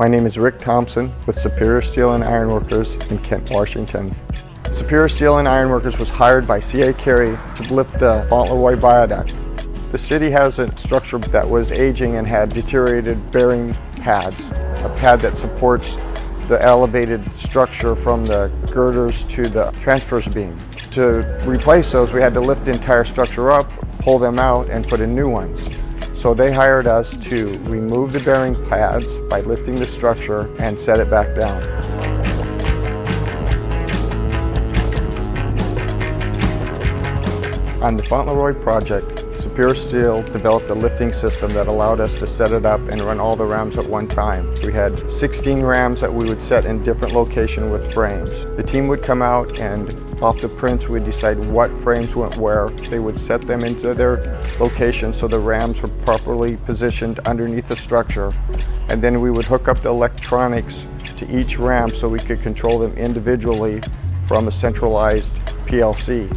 My name is Rick Thompson with Superior Steel and Ironworkers in Kent, Washington. Superior Steel and Ironworkers was hired by C.A. Carey to lift the Fauntleroy viaduct. The city has a structure that was aging and had deteriorated bearing pads, a pad that supports the elevated structure from the girders to the transverse beam. To replace those, we had to lift the entire structure up, pull them out, and put in new ones. So they hired us to remove the bearing pads by lifting the structure and set it back down. On the Fauntleroy project, Superior Steel developed a lifting system that allowed us to set it up and run all the rams at one time. We had 16 rams that we would set in different locations with frames. The team would come out and off the prints we'd decide what frames went where. They would set them into their location so the rams were properly positioned underneath the structure. And then we would hook up the electronics to each ram so we could control them individually from a centralized PLC.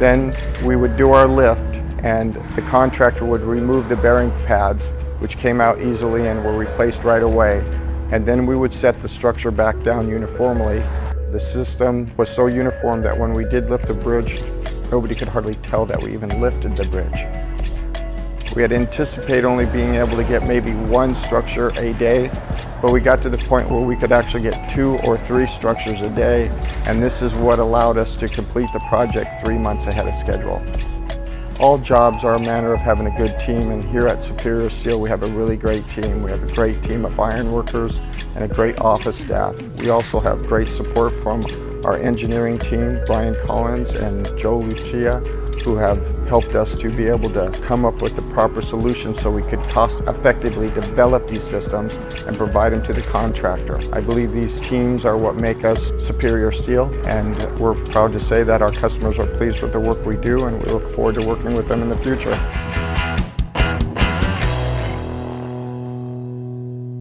Then we would do our lift and the contractor would remove the bearing pads, which came out easily and were replaced right away. And then we would set the structure back down uniformly. The system was so uniform that when we did lift the bridge, nobody could hardly tell that we even lifted the bridge. We had anticipated only being able to get maybe one structure a day, but we got to the point where we could actually get 2 or 3 structures a day, and this is what allowed us to complete the project 3 months ahead of schedule. All jobs are a matter of having a good team, and here at Superior Steel we have a really great team. We have a great team of ironworkers and a great office staff. We also have great support from our engineering team, Brian Collins and Joe Lucia, who have helped us to be able to come up with the proper solutions so we could cost effectively develop these systems and provide them to the contractor. I believe these teams are what make us Superior Steel, and we're proud to say that our customers are pleased with the work we do, and we look forward to working with them in the future.